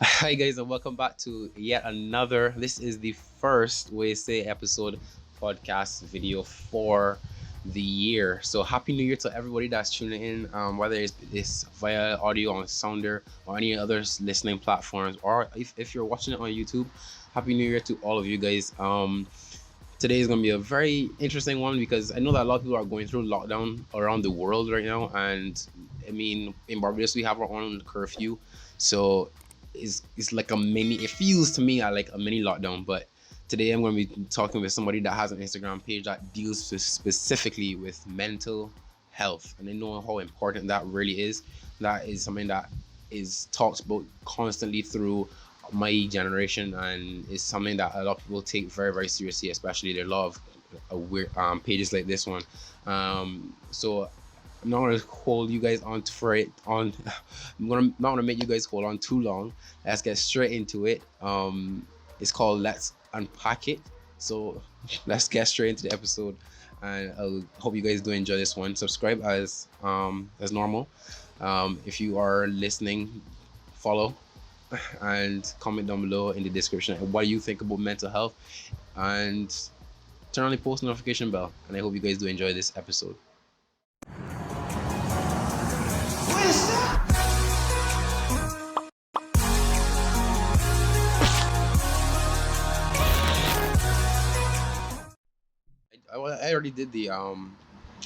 Hi guys, and welcome back to yet another. This is the first We Say episode podcast video for the year. So happy New Year to everybody that's tuning in. Whether it's via audio on Sounder or any other listening platforms, or if you're watching it on YouTube, happy New Year to all of you guys. Today is going to be a very interesting one because I know that a lot of people are going through lockdown around the world right now, and I mean in Barbados we have our own curfew, so it's like a mini. It feels to me like a mini lockdown. But today I'm going to be talking with somebody that has an Instagram page that deals specifically with mental health, and I know how important that really is. That is something that is talked about constantly through my generation, and it's something that a lot of people take very very seriously, especially their love weird pages like this one. So I'm not gonna hold you guys on for it on. Not gonna make you guys hold on too long. Let's get straight into it. It's called Let's Unpack It. So let's get straight into the episode, and I hope you guys do enjoy this one. Subscribe as normal. If you are listening, follow and comment down below in the description what you think about mental health, and turn on the post notification bell. And I hope you guys do enjoy this episode. I already did the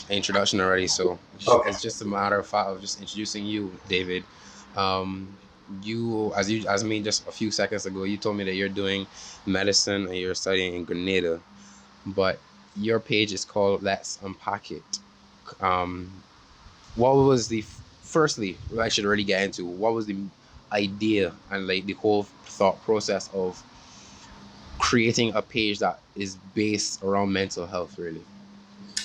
introduction already, so Okay. it's just a matter of fact of just introducing you, David. Um, you as me just a few seconds ago, you told me that you're doing medicine and you're studying in Grenada, but your page is called Let's Unpack It. Um, what was the firstly? I should really get into what was the idea and like the whole thought process of creating a page that is based around mental health, really.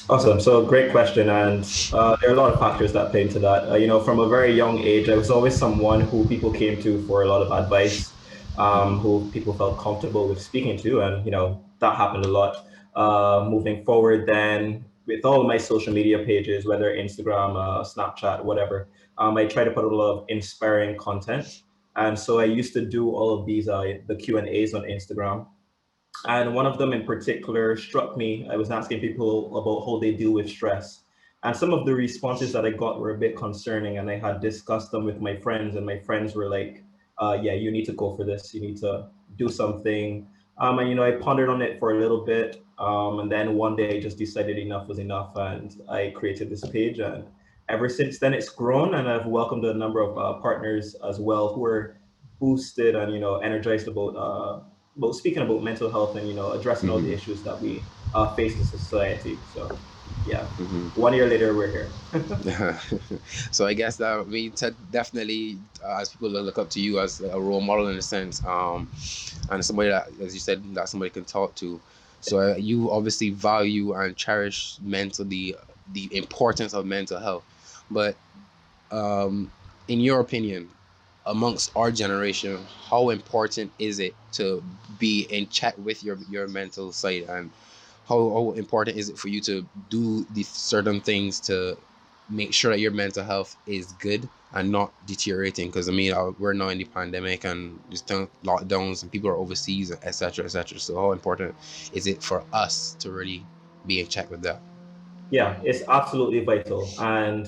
Awesome. So great question. And there are a lot of factors that play into that. From a very young age, I was always someone who people came to for a lot of advice, Mm-hmm. who people felt comfortable with speaking to. And, that happened a lot. Moving forward, then with all of my social media pages, whether Instagram, Snapchat, whatever, I try to put a lot of inspiring content. And so I used to do all of these, the Q&As on Instagram. And one of them in particular struck me. I was asking people about how they deal with stress. And some of the responses that I got were a bit concerning. And I had discussed them with my friends, and my friends were like, yeah, you need to go for this. You need to do something. And, I pondered on it for a little bit. And then one day I just decided enough was enough. And I created this page. And ever since then, it's grown. And I've welcomed a number of partners as well who are boosted and, energized about speaking about mental health and addressing all the Mm-hmm. issues that we face in society. So yeah, Mm-hmm. 1 year later we're here. So I guess that we definitely, as people that look up to you as a role model in a sense, and somebody that, as you said, that somebody can talk to. So you obviously value and cherish the importance of mental health. But um, in your opinion, amongst our generation, how important is it to be in check with your mental side, and how important is it for you to do these certain things to make sure that your mental health is good and not deteriorating? Because I mean, we're now in the pandemic and just lockdowns and people are overseas, etc., etc. So how important is it for us to really be in check with that? Yeah, it's absolutely vital. And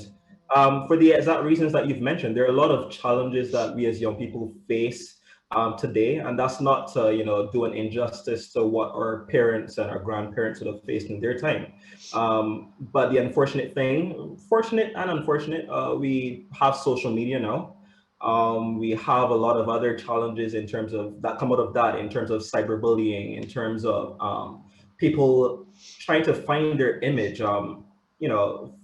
for the exact reasons that you've mentioned, there are a lot of challenges that we as young people face today. And that's not to, do an injustice to what our parents and our grandparents would have faced in their time. But the unfortunate thing, fortunate and unfortunate, we have social media now. We have a lot of other challenges in terms of that come out of that, in terms of cyberbullying, in terms of people trying to find their image,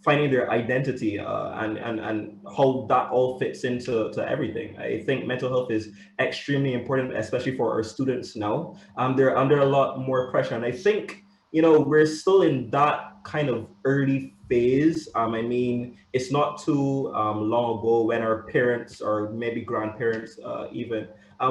finding their identity, and how that all fits into to everything. I think mental health is extremely important, especially for our students now. They're under a lot more pressure, and I think we're still in that kind of early phase. I mean, it's not too long ago when our parents or maybe grandparents even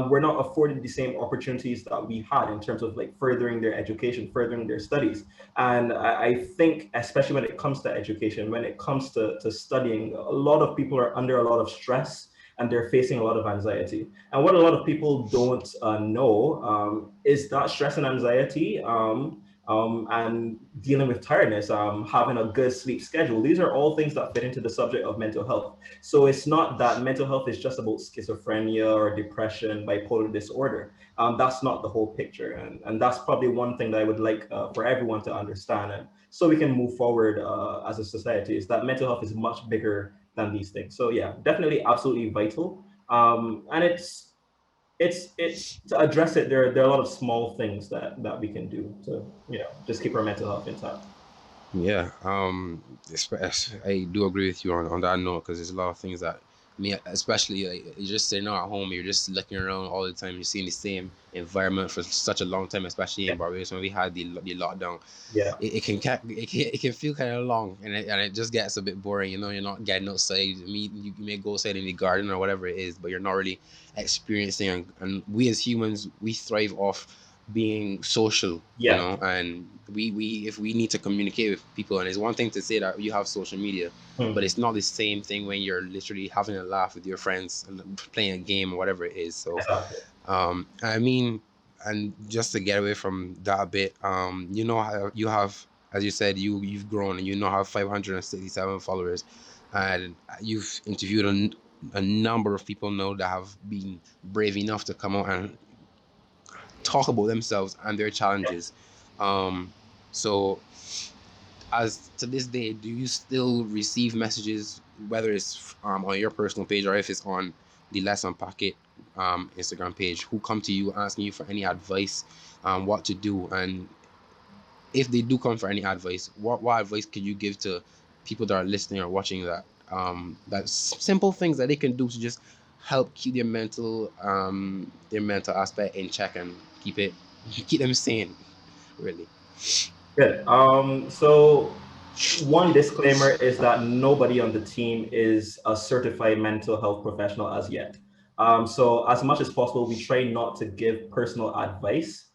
were not afforded the same opportunities that we had in terms of like furthering their education, furthering their studies. And I think, especially when it comes to education, when it comes to studying, a lot of people are under a lot of stress. and they're facing a lot of anxiety. And what a lot of people don't know is that stress and anxiety and dealing with tiredness, having a good sleep schedule, these are all things that fit into the subject of mental health. So it's not that mental health is just about schizophrenia or depression, bipolar disorder. That's not the whole picture. And that's probably one thing that I would like for everyone to understand. And so we can move forward as a society, is that mental health is much bigger than these things. So yeah, definitely absolutely vital. And it's to address it, there are a lot of small things that we can do to, just keep our mental health intact. Yeah, I do agree with you on that note, because there's a lot of things that me, especially like, you're just sitting out at home, you're just looking around all the time, you're seeing the same environment for such a long time, especially Yeah. in Barbados when we had the lockdown. Yeah. It can feel kind of long, and it just gets a bit boring. You're not getting outside. You may go outside in the garden or whatever it is, but you're not really experiencing. And we as humans, we thrive off being social, Yeah. and we if we need to communicate with people, and it's one thing to say that you have social media, but Hmm. it's not the same thing when you're literally having a laugh with your friends and playing a game or whatever it is. So Exactly. I mean, and just to get away from that a bit, how you have, as you said, you've grown, and have 567 followers, and you've interviewed a number of people now that have been brave enough to come out and talk about themselves and their challenges. Um, so as to this day, do you still receive messages, whether it's on your personal page or if it's on the Let's Unpack It Instagram page, who come to you asking you for any advice, what to do? And if they do come for any advice, what advice could you give to people that are listening or watching, that's simple things that they can do to just help keep their mental aspect in check and keep them sane, really. Good. So one disclaimer is that nobody on the team is a certified mental health professional as yet. So as much as possible, we try not to give personal advice,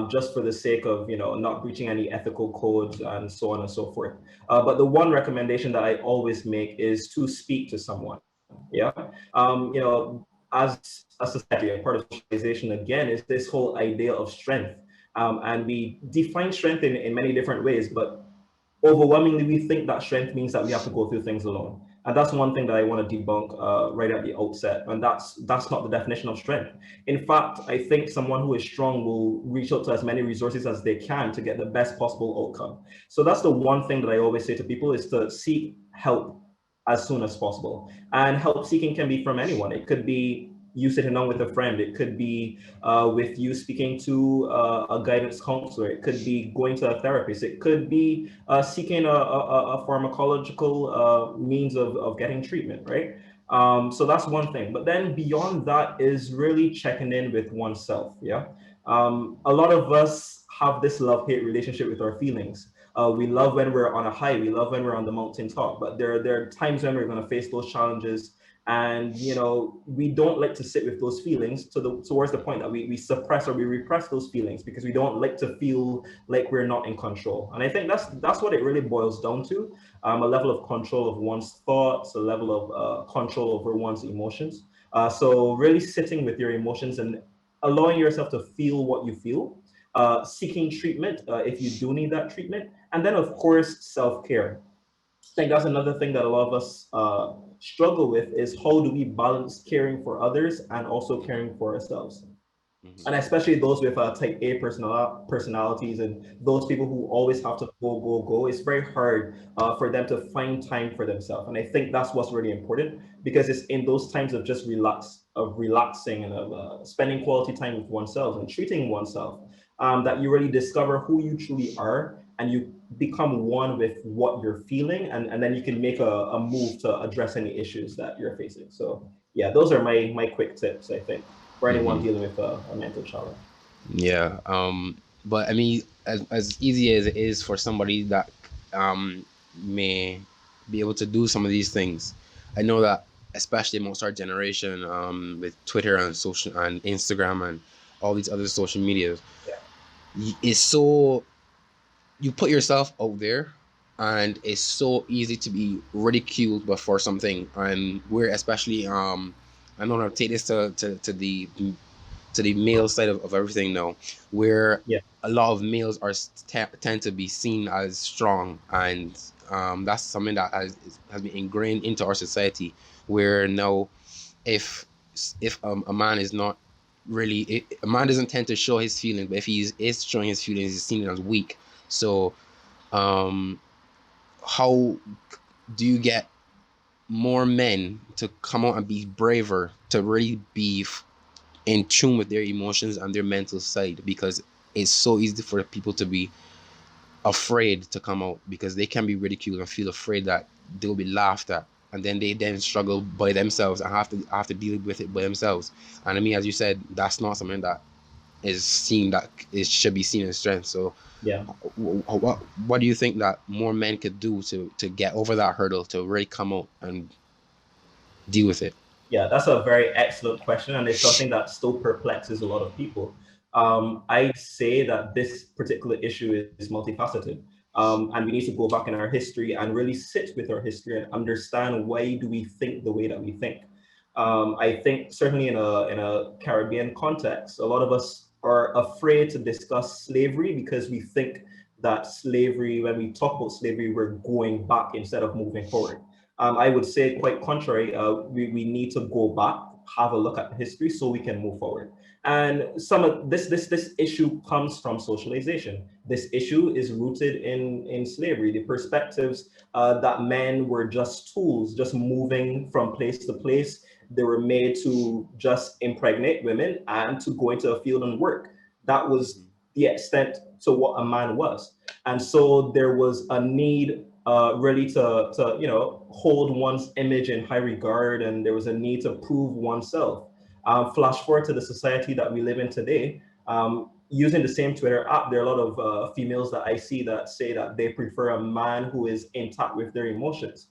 just for the sake of, not breaching any ethical codes and so on and so forth. But the one recommendation that I always make is to speak to someone. Yeah. As a society, a part of socialization again is this whole idea of strength. And we define strength in many different ways, but overwhelmingly we think that strength means that we have to go through things alone. And that's one thing that I want to debunk right at the outset. And that's not the definition of strength. In fact, I think someone who is strong will reach out to as many resources as they can to get the best possible outcome. So that's the one thing that I always say to people, is to seek help as soon as possible. And help seeking can be from anyone. It could be you sitting down with a friend. It could be with you speaking to a guidance counselor. It could be going to a therapist. It could be seeking a pharmacological means of getting treatment, right? So that's one thing. But then beyond that is really checking in with oneself. Yeah. A lot of us have this love-hate relationship with our feelings. We love when we're on a high. We love when we're on the mountaintop. But there are times when we're going to face those challenges, and we don't like to sit with those feelings towards the point that we suppress or we repress those feelings, because we don't like to feel like we're not in control. And I think that's what it really boils down to, a level of control of one's thoughts, a level of control over one's emotions. So really sitting with your emotions and allowing yourself to feel what you feel, seeking treatment if you do need that treatment, and then of course self-care. I think that's another thing that a lot of us struggle with, is how do we balance caring for others and also caring for ourselves? Hmm. And especially those with type A personalities, and those people who always have to go, go, go. It's very hard for them to find time for themselves. And I think that's what's really important, because it's in those times of just relaxing and of spending quality time with oneself and treating oneself, that you really discover who you truly are, and you become one with what you're feeling, and then you can make a move to address any issues that you're facing. So yeah, those are my quick tips, I think, for anyone Hmm. dealing with a mental challenge. Yeah. But I mean, as easy as it is for somebody that may be able to do some of these things, I know that especially amongst our generation, with Twitter and social and Instagram and all these other social medias, Yeah. it's so, you put yourself out there, and it's so easy to be ridiculed but for something, and we're especially I don't know, take this to the male side of everything now, where Yeah, a lot of males are tend to be seen as strong, and that's something that has been ingrained into our society. Where now, if a man is not really, a man doesn't tend to show his feelings, but if is showing his feelings, he's seen as weak. So, um, how do you get more men to come out and be braver, to really be in tune with their emotions and their mental side? Because it's so easy for people to be afraid to come out, because they can be ridiculed and feel afraid that they'll be laughed at, and then they then struggle by themselves and have to deal with it by themselves. And I mean, as you said, that's not something that is seen, that it should be seen as strength. So yeah. what do you think that more men could do to get over that hurdle, to really come out and deal with it? Yeah, that's a very excellent question, and it's something that still perplexes a lot of people. I say that this particular issue is multifaceted, and we need to go back in our history and really sit with our history and understand why do we think the way that we think. I think certainly in a Caribbean context, a lot of us are afraid to discuss slavery because we think that slavery, when we talk about slavery, we're going back instead of moving forward. I would say quite contrary. We need to go back, have a look at history so we can move forward. And some of this issue comes from socialization. This issue is rooted in slavery. The perspectives that men were just tools, just moving from place to place. They were made to just impregnate women and to go into a field and work. That was Mm-hmm. the extent to what a man was. And so there was a need really to hold one's image in high regard, and there was a need to prove oneself. Flash forward to the society that we live in today. Using the same Twitter app, there are a lot of females that I see that say that they prefer a man who is intact with their emotions.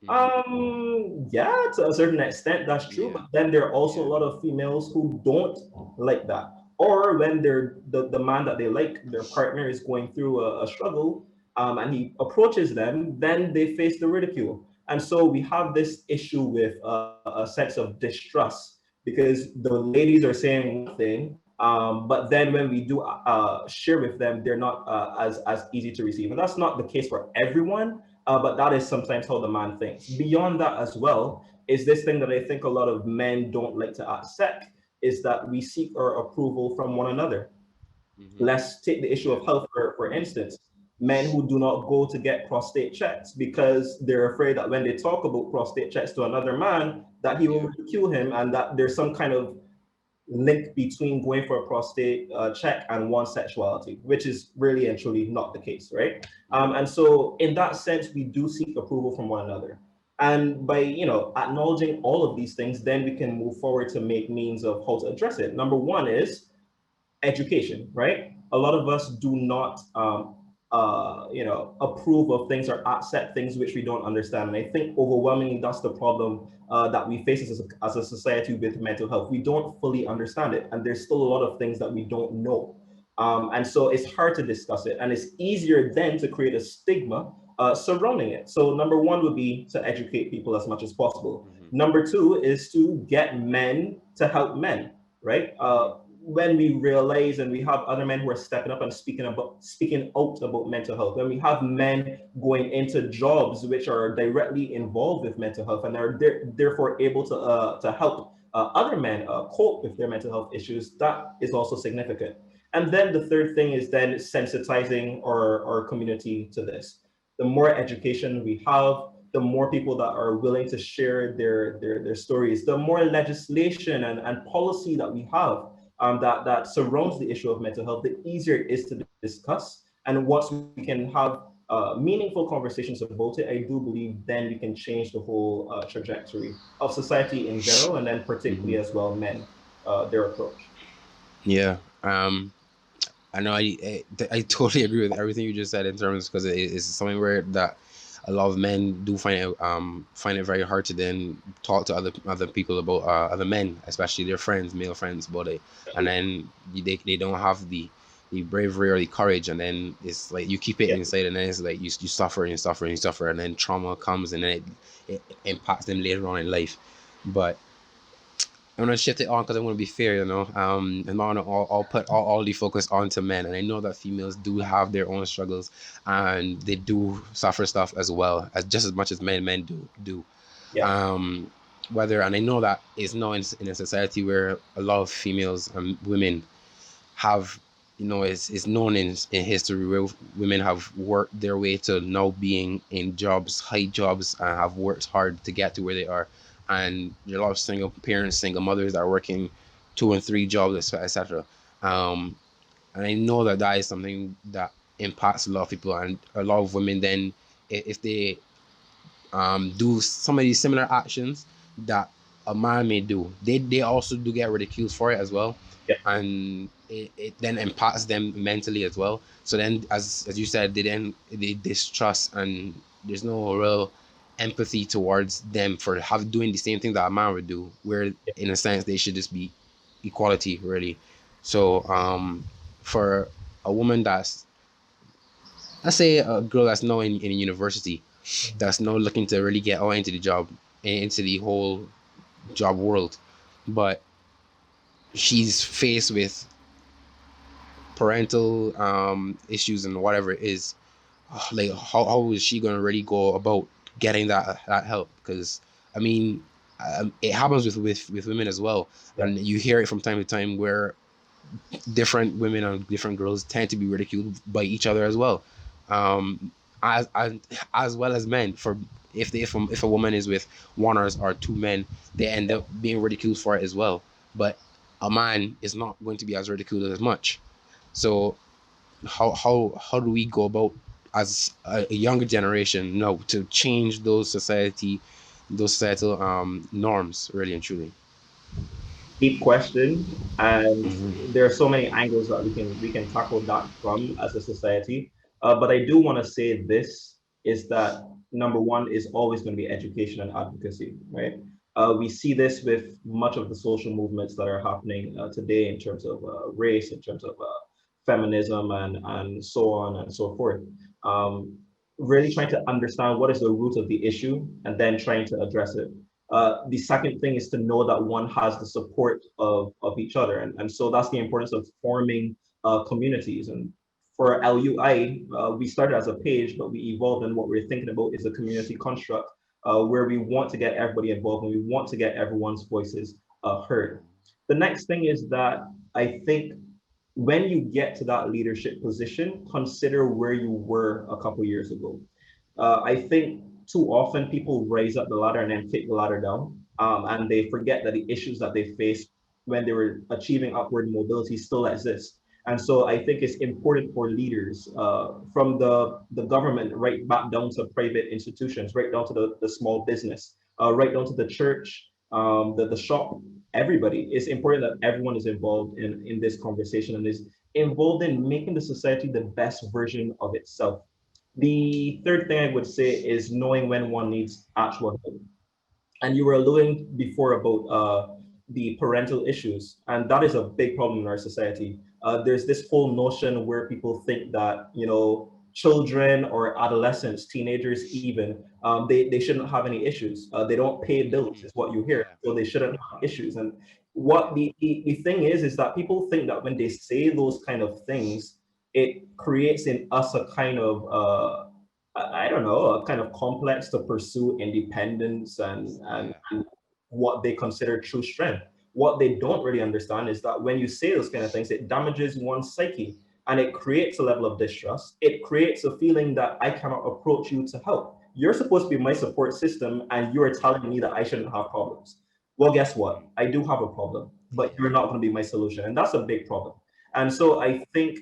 Mm-hmm. Yeah, to a certain extent, that's true. Yeah. But then there are also a Yeah. lot of females who don't like that. Or when the man that they like, their partner is going through a struggle, and he approaches them, then they face the ridicule. And so we have this issue with a sense of distrust because the ladies are saying one thing, but then when we do share with them, they're not as easy to receive. And that's not the case for everyone, but that is sometimes how the man thinks. Beyond that, as well, is this thing that I think a lot of men don't like to accept is that we seek our approval from one another. Mm-hmm. Let's take the issue Yeah. of health, for instance. Men who do not go to get prostate checks because they're afraid that when they talk about prostate checks to another man, that he will Yeah. ridicule him and that there's some kind of link between going for a prostate check and one's sexuality, which is really and truly not the case, right? Mm-hmm. And so, in that sense, we do seek approval from one another. And by acknowledging all of these things, then we can move forward to make means of how to address it. Number one is education, right? A lot of us do not, approve of things or accept things which we don't understand. And I think overwhelmingly that's the problem that we face as a society with mental health. We don't fully understand it, and there's still a lot of things that we don't know. And so it's hard to discuss it, and it's easier then to create a stigma surrounding it. So number one would be to educate people as much as possible. Mm-hmm. Number two is to get men to help men, right? Mm-hmm. When we realize and we have other men who are stepping up and speaking out about mental health, when we have men going into jobs which are directly involved with mental health and are therefore able to help other men cope with their mental health issues, that is also significant. And then the third thing is then sensitizing our community to this. The more education we have, the more people that are willing to share their stories, the more legislation and policy that we have that surrounds the issue of mental health, the easier it is to discuss. And once we can have meaningful conversations about it, I do believe then we can change the whole trajectory of society in general, and then particularly Mm-hmm. as well men, their approach. Yeah. I know I totally agree with everything you just said in terms, because it's something where that a lot of men do find it very hard to then talk to other people about other men, especially their friends, male friends, about it, and then they don't have the bravery or the courage, and then it's like you keep it Yeah, inside, and then it's like you suffer and you suffer and you suffer, and then trauma comes, and then it impacts them later on in life. But I'm gonna shift it on because I want to be fair, you know. And I want to all put all the focus onto men, and I know that females do have their own struggles, and they do suffer stuff as well, as just as much as men do. Yeah, Um, whether and I know that it's now in a society where a lot of females and women have, you know, it's known in history where women have worked their way to now being in jobs, high jobs, and have worked hard to get to where they are. And there are a lot of single parents, single mothers that are working two and three jobs, etc. Um, and I know that that is something that impacts a lot of people, and a lot of women then, if they do some of these similar actions that a man may do, they also do get ridiculed for it as well, yeah. and it then impacts them mentally as well. So then, as you said, they distrust, and there's no real empathy towards them for have doing the same thing that a man would do, where in a sense they should just be equality really. So for a woman that's, let's say a girl that's now in university, that's now looking to really get out into the job, into the whole job world, but she's faced with parental issues and whatever it is. Like how is she gonna really go about getting that help? Because I mean, it happens with women as well, Yeah. and you hear it from time to time where different women and different girls tend to be ridiculed by each other as well, um, as well as men. For if a woman is with one or two men, they end up being ridiculed for it as well. But a man is not going to be as ridiculed as much. So how do we go about as a younger generation now to change those societal norms really and truly? Deep question, and Hmm. there are so many angles that we can tackle that from as a society. But I do want to say this is that number one is always going to be education and advocacy, right? We see this with much of the social movements that are happening today in terms of race, in terms of feminism, and so on and so forth. Um, really trying to understand what is the root of the issue and then trying to address it. The second thing is to know that one has the support of each other. And so that's the importance of forming communities. And for LUI, we started as a page, but we evolved, and what we're thinking about is a community construct where we want to get everybody involved and we want to get everyone's voices heard. The next thing is that I think when you get to that leadership position, consider where you were a couple years ago. I think too often people raise up the ladder and then kick the ladder down, and they forget that the issues that they faced when they were achieving upward mobility still exist. And so I think it's important for leaders from the government right back down to private institutions, right down to the small business, right down to the church, the shop, everybody. It's important that everyone is involved in this conversation and is involved in making the society the best version of itself. The third thing I would say is knowing when one needs actual help. And you were alluding before about the parental issues, and that is a big problem in our society. There's this whole notion where people think that, you know, children or adolescents, teenagers even, they shouldn't have any issues. They don't pay bills, is what you hear, Yeah. so they shouldn't have issues. And what the thing is that people think that when they say those kind of things, it creates in us a kind of I don't know, a kind of complex to pursue independence Yeah. and what they consider true strength. What they don't really understand is that when you say those kind of things, it damages one's psyche and it creates a level of distrust. It creates a feeling that I cannot approach you to help. You're supposed to be my support system and you're telling me that I shouldn't have problems. Well, guess what? I do have a problem, but you're Yeah. not going to be my solution. And that's a big problem. And so I think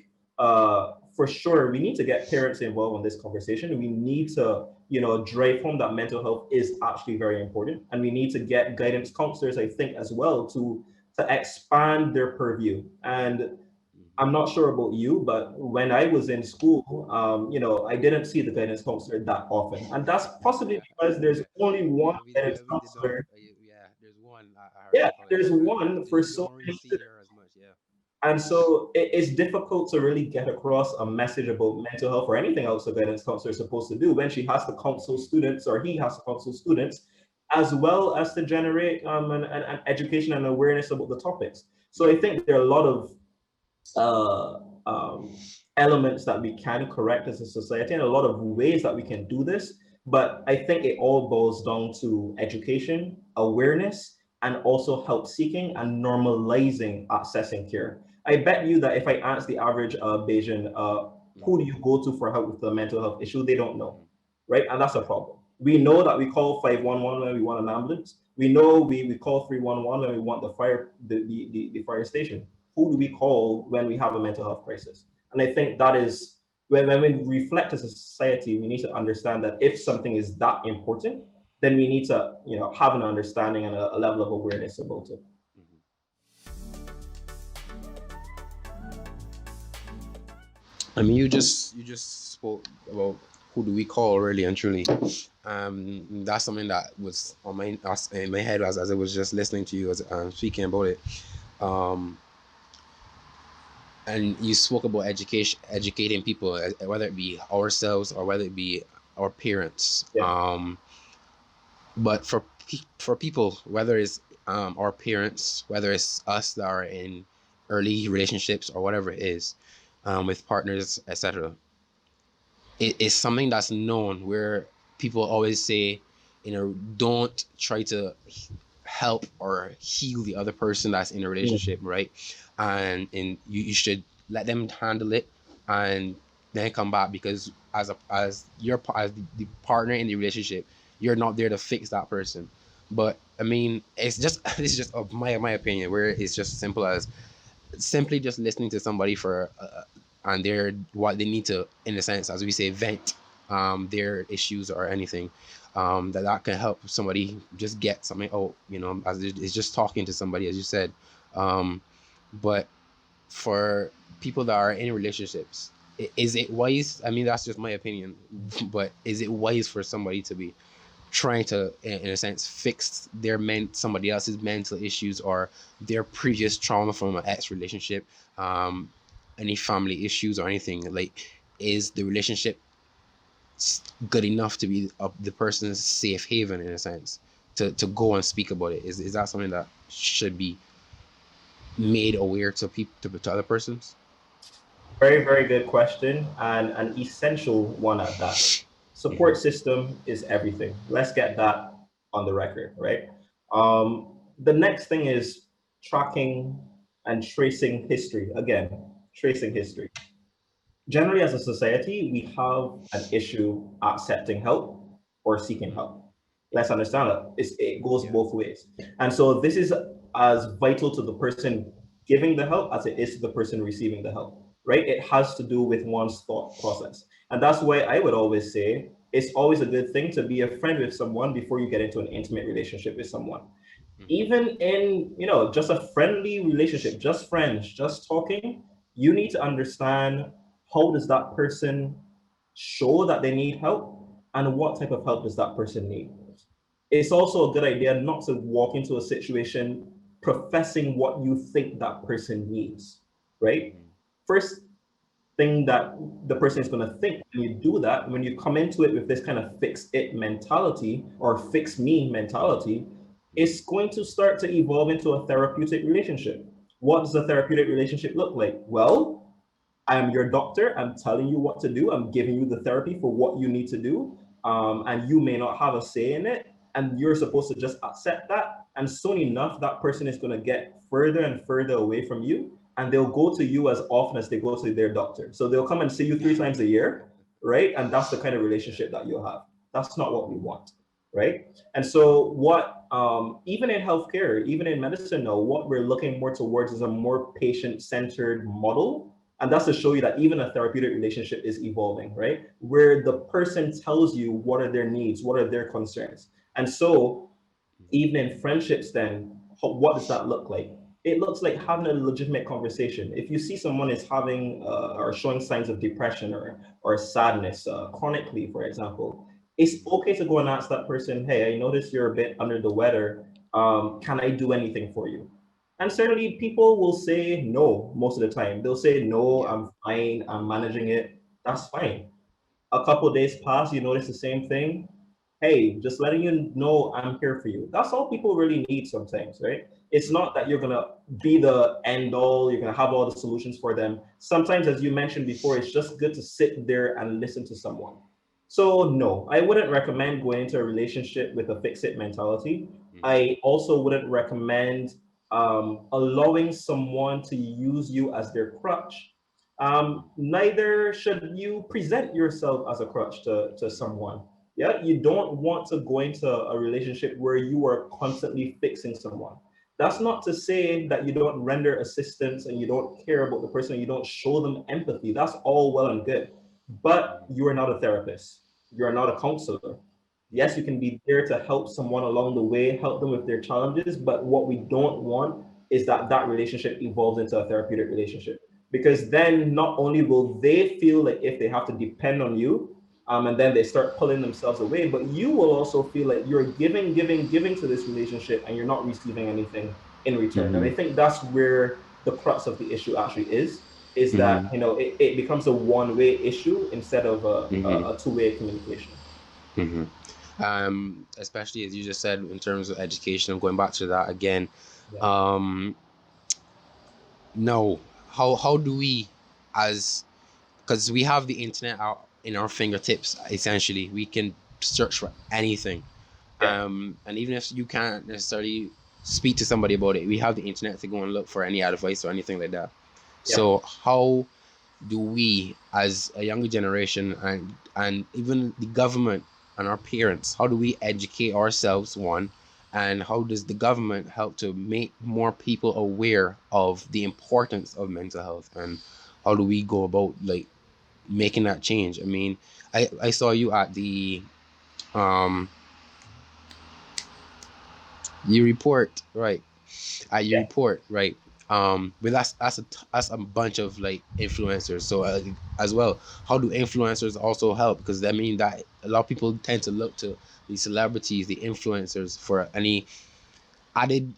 for sure we need to get parents involved in this conversation. We need to, you know, drive home that mental health is actually very important, and we need to get guidance counselors, I think, as well to expand their purview. And I'm Hmm. not sure about you, but when I was in school, you know, I didn't see the guidance counselor that often, and that's possibly Yeah. because there's only one Yeah, guidance we did not. counselor. Yeah, there's one at our Yeah, college, there's one so for you so don't really many see students. her as much. Yeah. And so it's difficult to really get across a message about mental health or anything else a guidance counselor is supposed to do when she has to counsel students or he has to counsel students. as well as to generate an education and awareness about the topics. So I think there are a lot of uh, um, elements that we can correct as a society and a lot of ways that we can do this. But I think it all boils down to education, awareness, and also help seeking and normalizing accessing care. I bet you that if I ask the average Bayesian, who do you go to for help with a mental health issue, they don't know, right? And that's a problem. We know that we call 511 when we want an ambulance. We know we call 311 when we want the fire the fire station. Who do we call when we have a mental health crisis? And I think that is when we reflect as a society, we need to understand that if something is that important, then we need to, have an understanding and a level of awareness about it. I mean, you just spoke about who do we call really and truly. That's something that was on in my head as I was just listening to you as speaking about it. Um, and you spoke about educating people, whether it be ourselves or whether it be our parents. Yeah. But for people, whether it's our parents, whether it's us that are in early relationships or whatever it is, with partners, etc., it is something that's known where people always say, don't try to help or heal the other person that's in a relationship, right? And you should let them handle it and then come back, because as the partner in the relationship, you're not there to fix that person. But I mean, it's just it's just of my opinion, where it's just simple as simply just listening to somebody for and their what they need to, in a sense, as we say, vent their issues or anything, that can help somebody just get something out, as it's just talking to somebody, as you said. But for people that are in relationships, is it wise? I mean, that's just my opinion, but is it wise for somebody to be trying to, in a sense, fix somebody else's mental issues or their previous trauma from an ex relationship, any family issues or anything? Like, is the relationship good enough to be the person's safe haven, in a sense, to go and speak about it? Is that something that should be made aware to people, to other persons? Very, very good question, and an essential one at that. Mm-hmm. Support system is everything. Let's get that on the record, right? The next thing is tracking and tracing history. Again, tracing history. Generally, as a society, we have an issue accepting help or seeking help. Let's understand that it goes Yeah. both ways. And so this is as vital to the person giving the help as it is to the person receiving the help, right? It has to do with one's thought process. And that's why I would always say it's always a good thing to be a friend with someone before you get into an intimate relationship with someone. Mm-hmm. Even in, just a friendly relationship, just friends, just talking, you need to understand, how does that person show that they need help, and what type of help does that person need. It's also a good idea not to walk into a situation professing what you think that person needs, right? Mm-hmm. First thing that the person is going to think when you do that, when you come into it with this kind of fix it mentality or fix me mentality, it's going to start to evolve into a therapeutic relationship. What does a therapeutic relationship look like? Well, I am your doctor. I'm telling you what to do. I'm giving you the therapy for what you need to do. And you may not have a say in it. And you're supposed to just accept that. And soon enough, that person is going to get further and further away from you. And they'll go to you as often as they go to their doctor. So they'll come and see you 3 times a year, right? And that's the kind of relationship that you'll have. That's not what we want, right? And so, even in healthcare, even in medicine now, what we're looking more towards is a more patient centered model, and that's to show you that even a therapeutic relationship is evolving, right? Where the person tells you what are their needs, what are their concerns. And so, even in friendships, then, what does that look like? It looks like having a legitimate conversation. If you see someone is having or showing signs of depression or sadness chronically, for example, it's okay to go and ask that person, hey, I notice you're a bit under the weather. Can I do anything for you? And certainly people will say no most of the time. They'll say, no, Yeah. I'm fine, I'm managing it. That's fine. A couple of days pass, you notice the same thing. hey, just letting you know I'm here for you. That's all people really need sometimes, right? It's not that you're gonna be the end all, you're gonna have all the solutions for them. Sometimes, as you mentioned before, it's just good to sit there and listen to someone. So no, I wouldn't recommend going into a relationship with a fix-it mentality. Mm-hmm. I also wouldn't recommend allowing someone to use you as their crutch. Neither should you present yourself as a crutch to someone. Yeah, you don't want to go into a relationship where you are constantly fixing someone. That's not to say that you don't render assistance and you don't care about the person, you don't show them empathy. That's all well and good. But you are not a therapist. You are not a counselor. Yes, you can be there to help someone along the way, help them with their challenges. But what we don't want is that that relationship evolves into a therapeutic relationship. Because then not only will they feel like if they have to depend on you, and then they start pulling themselves away, but you will also feel like you're giving, giving, giving to this relationship and you're not receiving anything in return. And Mm-hmm. I think that's where the crux of the issue actually is that, Mm-hmm. it becomes a one-way issue instead of Mm-hmm. a two-way communication. Mm-hmm. Especially as you just said in terms of education, I'm going back to that again. Yeah. Um, no, how do we, as because we have the internet out in our fingertips, essentially, we can search for anything. Yeah. And even if you can't necessarily speak to somebody about it, we have the internet to go and look for any advice or anything like that. Yeah. So how do we, as a younger generation, and even the government and our parents, how do we educate ourselves, one, and how does the government help to make more people aware of the importance of mental health, and how do we go about like making that change? I mean, I saw you at the um you report, right? You Yeah. report, right? But that's a bunch of like influencers. So as well, how do influencers also help? Because I mean that a lot of people tend to look to the celebrities, the influencers, for any added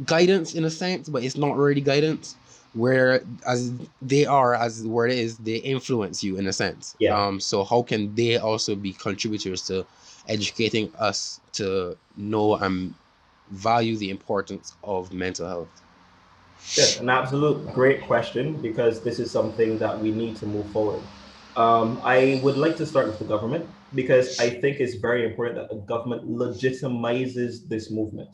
guidance in a sense, but it's not really guidance. Where as they are, as the word is, they influence you in a sense. Yeah. So how can they also be contributors to educating us to know and value the importance of mental health? Good. An absolute great question because this is something that we need to move forward. I would like to start with the government because I think it's very important that the government legitimizes this movement.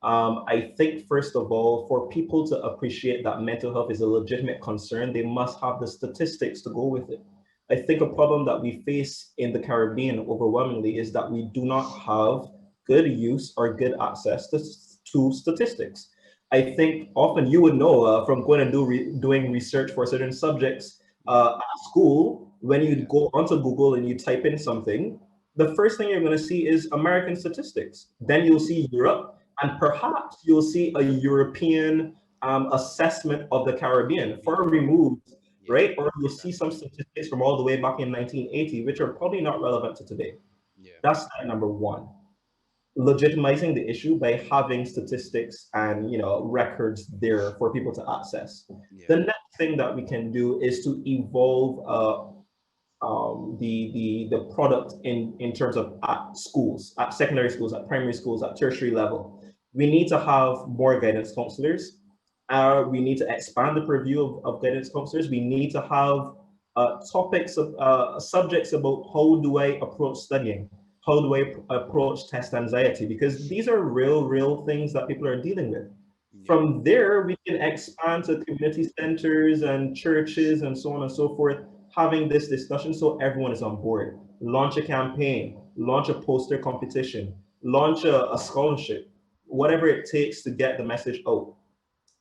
I think, first of all, for people to appreciate that mental health is a legitimate concern, they must have the statistics to go with it. I think a problem that we face in the Caribbean overwhelmingly is that we do not have good use or good access to statistics. I think often you would know from going and doing research for certain subjects Yeah, at school, when you yeah, go onto Google and you type in something, the first thing you're going to see is American statistics. Then you'll see Europe, and perhaps you'll see a European assessment of the Caribbean, far removed, yeah. right? Or I you'll get that. see some statistics from all the way back in 1980, which are probably not relevant to today. Yeah, That's step number one, legitimizing the issue by having statistics and records there for people to access. yeah, The next thing that we can do is to evolve the product in terms of at schools, at secondary schools, at primary schools, at tertiary level. We need to have more guidance counselors. We need to expand the purview of guidance counselors. We need to have topics of subjects about how do I approach studying, how do I approach test anxiety, because these are real things that people are dealing with. yeah, From there, we can expand to community centers and churches and so on and so forth, having this discussion so everyone is on board. Launch a campaign, launch a poster competition, launch a scholarship, whatever it takes to get the message out.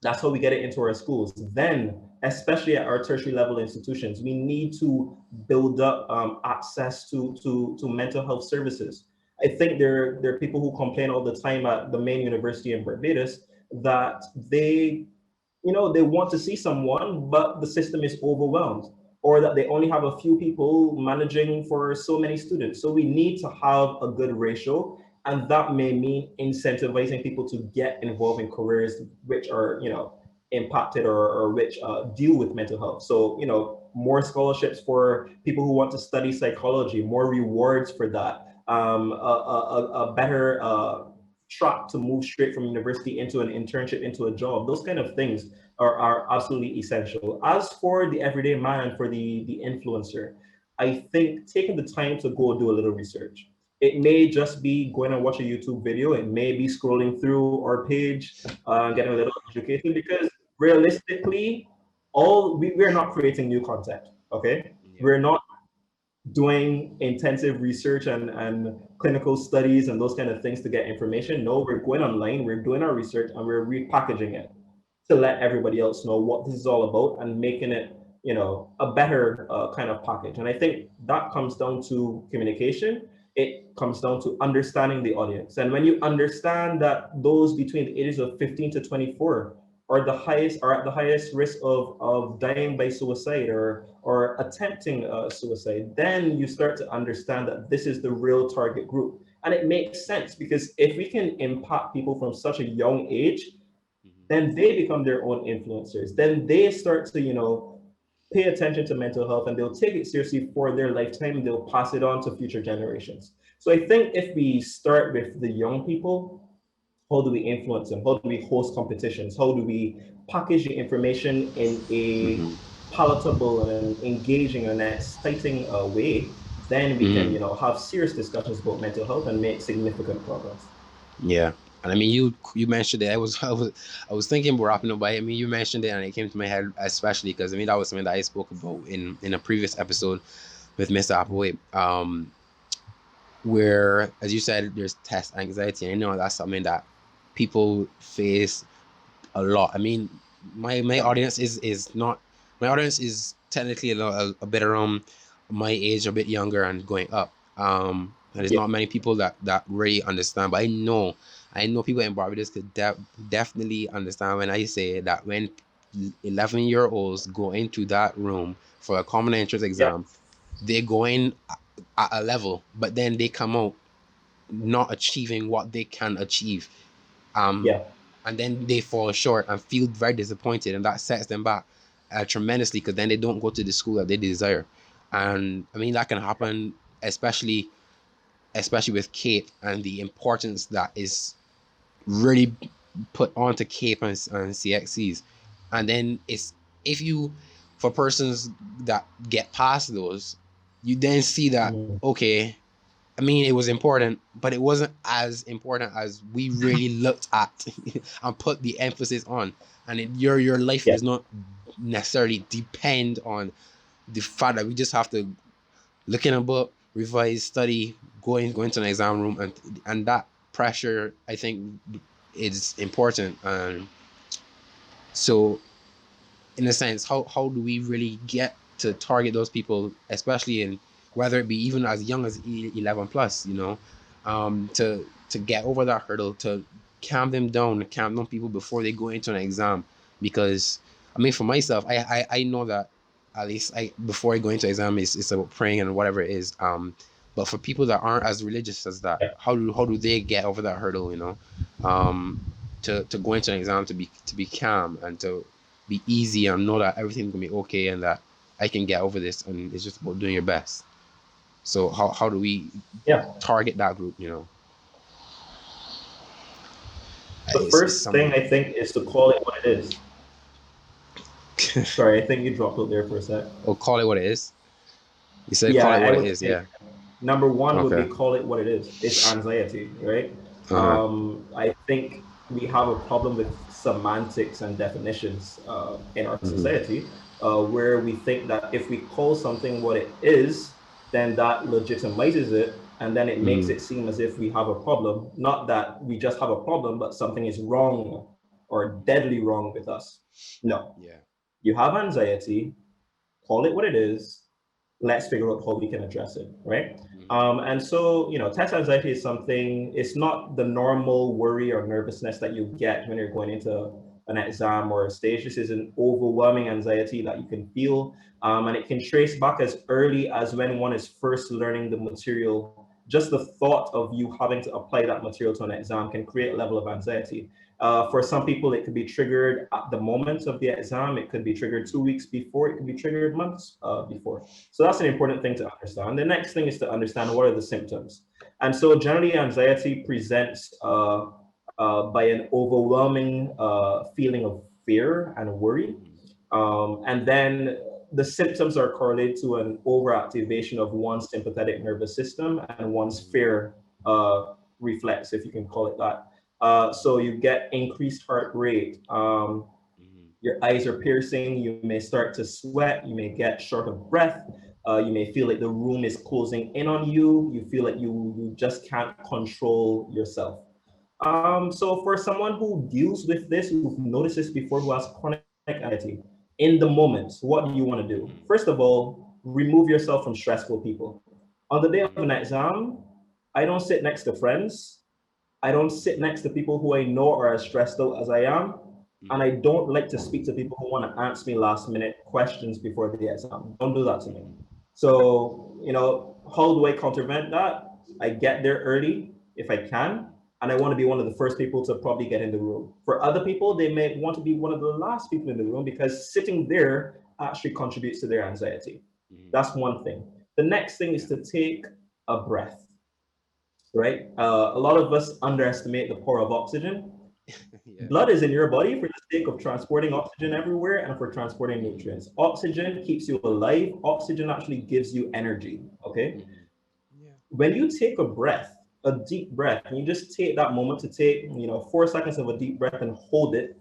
That's how we get it into our schools. Then, especially at our tertiary level institutions, we need to build up access to mental health services. I think there are people who complain all the time at the main university in Barbados that they want to see someone, but the system is overwhelmed, or that they only have a few people managing for so many students. So we need to have a good ratio, and that may mean incentivizing people to get involved in careers which are, impacted or which deal with mental health. So, more scholarships for people who want to study psychology, more rewards for that. a better track to move straight from university into an internship, into a job. Those kind of things are absolutely essential. As for the everyday man and for the influencer, I think taking the time to go do a little research. It may just be going and watch a YouTube video. It may be scrolling through our page, getting a little education, because realistically, we're not creating new content. Okay, Yeah. we're not doing intensive research and clinical studies and those kind of things to get information. No, we're going online, we're doing our research, and we're repackaging it to let everybody else know what this is all about and making it, a better kind of package. And I think that comes down to communication. It comes down to understanding the audience. And when you understand that those between the ages of 15 to 24 are at the highest risk of dying by suicide or attempting suicide, then you start to understand that this is the real target group. And it makes sense, because if we can impact people from such a young age, Mhm. then they become their own influencers. Then they start to, pay attention to mental health, and they'll take it seriously for their lifetime, and they'll pass it on to future generations. So I think if we start with the young people, how do we influence them? How do we host competitions? How do we package the information in a Mhm. palatable and engaging and exciting way? Then we can, Mhm. have serious discussions about mental health and make significant progress. Yeah. And I mean, you mentioned it. I was thinking about wrapping up, but I mean, you mentioned it, and it came to my head especially because I mean that was something that I spoke about in a previous episode with Mr. Applewhite. Where, as you said, there's test anxiety, and I know that's something that people face a lot. I mean, my Yeah, audience is not my audience is technically a bit around my age, a bit younger and going up. And there's yeah, not many people that really understand, but I know people in Barbados could definitely understand when I say that when 11-year-olds go into that room for a common entrance yeah, exam, they go in at a level, but then they come out not achieving what they can achieve. Um, yeah, and then they fall short and feel very disappointed, and that sets them back tremendously because then they don't go to the school that they desire. And I mean that can happen, especially with CAPE and the importance that is really put onto CAPE and CXCs. And then it's if you for persons that get past those, you then see that mm, okay, I mean, it was important, but it wasn't as important as we really looked at and put the emphasis on. And your life yeah, does not necessarily depend on the fact that we just have to look in a book, revise, study, go into an exam room, and that pressure I think is important. And so in a sense, how do we really get to target those people, especially in whether it be even as young as 11 plus, to get over that hurdle, to calm down people before they go into an exam. Because I mean, for myself, I know that at least I before I go into exam, it's about praying and whatever it is. But for people that aren't as religious as that, yeah. how do they get over that hurdle? Um, to go into an exam to be calm and to be easy and know that everything's gonna be okay and that I can get over this and it's just about doing your best. So how do we Yeah. target that group? The It's first thing something. I think is to call it what it is. Sorry, I think you dropped out there for a sec. Or call it what it is. You said Yeah, call it I what it would is. say Yeah. number one would be Okay. call it what it is. It's anxiety, right? Uh-huh. I think we have a problem with semantics and definitions in our Mm-hmm. society, where we think that if we call something what it is, then that legitimizes it, and then it makes Mm-hmm. it seem as if we have a problem. Not that we just have a problem, but something is wrong or deadly wrong with us. No, Yeah. you have anxiety, call it what it is. Let's figure out how we can address it, right? Mm-hmm. And so, test anxiety is something, it's not the normal worry or nervousness that you get when you're going into an exam or a stage. This is an overwhelming anxiety that you can feel. And it can trace back as early as when one is first learning the material. Just the thought of you having to apply that material to an exam can create a level of anxiety. For some people, it could be triggered at the moment of the exam. It could be triggered 2 weeks before. It could be triggered months before. So that's an important thing to understand. The next thing is to understand what are the symptoms. And so generally, anxiety presents by an overwhelming feeling of fear and worry. And then the symptoms are correlated to an overactivation of one's sympathetic nervous system and one's fear reflex, if you can call it that. So you get increased heart rate. Your eyes are piercing. You may start to sweat. You may get short of breath. You may feel like the room is closing in on you. You feel like you just can't control yourself. So for someone who deals with this, who've noticed this before, who has chronic anxiety, in the moment, what do you want to do? First of all, remove yourself from stressful people. On the day of an exam, I don't sit next to friends. I don't sit next to people who I know are as stressed out as I am. And I don't like to speak to people who want to answer me last minute questions before the exam. Don't do that to me. So, how do I countervent that? I get there early if I can, and I want to be one of the first people to probably get in the room. For other people, they may want to be one of the last people in the room because sitting there actually contributes to their anxiety. That's one thing. The next thing is to take a breath, right? A lot of us underestimate the power of oxygen. Blood is in your body for the sake of transporting oxygen everywhere and for transporting nutrients. Oxygen keeps you alive. Oxygen actually gives you energy, okay? When you take a breath, a deep breath, and you just take that moment to take, 4 seconds of a deep breath and hold it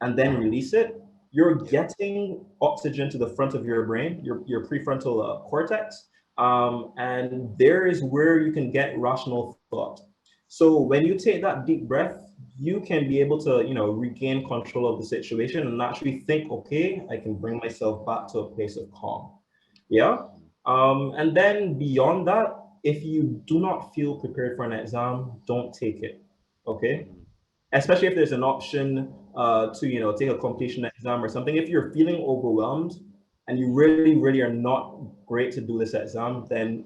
and then release it, you're getting oxygen to the front of your brain, your prefrontal cortex. And there is where you can get rational thought. So when you take that deep breath, you can be able to, regain control of the situation and actually think, okay, I can bring myself back to a place of calm. Yeah. And then beyond that, if you do not feel prepared for an exam, don't take it. Okay. Especially if there's an option to, take a completion exam or something. If you're feeling overwhelmed and you really, really are not great to do this exam, then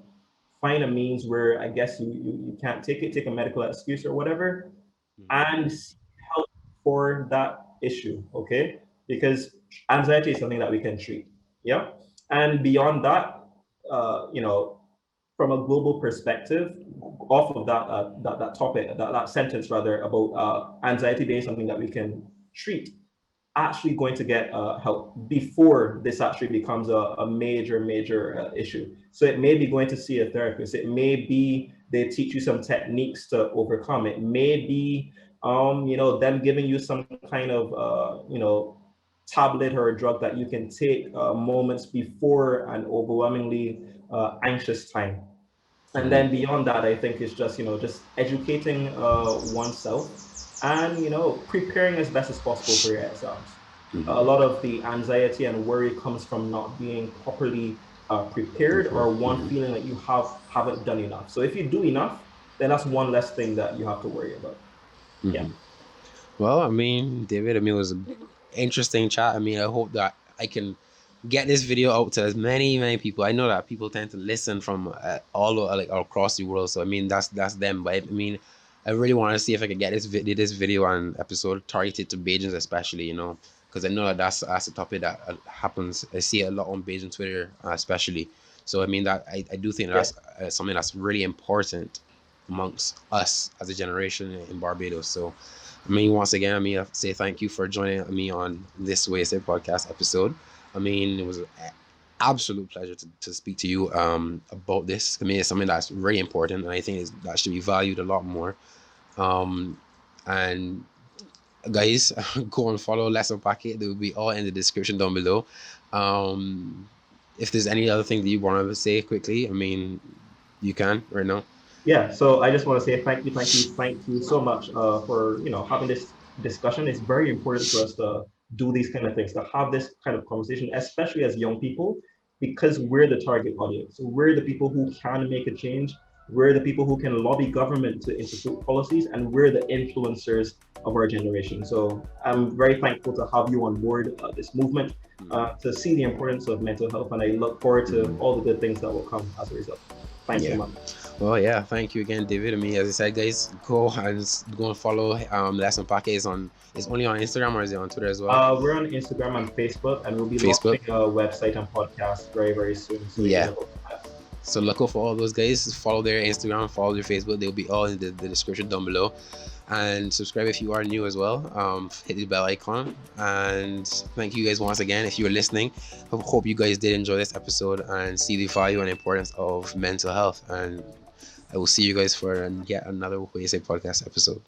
find a means where I guess you can't take it, take a medical excuse or whatever, and seek help for that issue, okay? Because anxiety is something that we can treat, yeah? And beyond that, from a global perspective, off of that topic, that sentence rather, about anxiety being something that we can treat, actually going to get help before this actually becomes a major issue. So it may be going to see a therapist. It may be they teach you some techniques to overcome. It may be, them giving you some kind of, tablet or a drug that you can take moments before an overwhelmingly anxious time. And then beyond that, I think it's just, just educating oneself and, preparing as best as possible for your exams. A lot of the anxiety and worry comes from not being properly prepared or one feeling that you haven't done enough. So if you do enough, then that's one less thing that you have to worry about. Yeah. Well, I mean, David, it was an interesting chat. I mean, I hope that I can get this video out to as many people. I know that people tend to listen from all across the world. So I mean, that's them. But I mean, I really want to see if I can get this video and episode targeted to Bajans, especially, because I know that that's a topic that happens. I see it a lot on Bajan Twitter, especially. So I mean, that I do think that's something that's really important amongst us as a generation in Barbados. So I mean, once again, I say thank you for joining me on this Wasted podcast episode. I mean, it was an absolute pleasure to speak to you about this. I mean, it's something that's very important, and I think that should be valued a lot more. And guys, go and follow Let's Unpack It. They will be all in the description down below. If there's any other thing that you want to say quickly, I mean, you can right now. Yeah, so I just want to say thank you so much for having this discussion. It's very important for us to do these kind of things, to have this kind of conversation, especially as young people, because we're the target audience. We're the people who can make a change. We're the people who can lobby government to institute policies, and we're the influencers of our generation. So I'm very thankful to have you on board this movement, to see the importance of mental health, and I look forward to all the good things that will come as a result. Thanks so much. Well, yeah, thank you again, David. And me, as I said, guys, go and follow Lesson Pack. Is only on Instagram, or is it on Twitter as well? We're on Instagram and Facebook, and we'll be Facebook. launching a website and podcast very, very soon. So you can Yeah. look out for that. So look out for all those guys. Follow their Instagram, follow their Facebook. They'll be all in the description down below. And subscribe if you are new as well. Hit the bell icon. And thank you guys once again if you're listening. I hope you guys did enjoy this episode and see the value and importance of mental health. And I will see you guys for yet another Wuh Yuh podcast episode.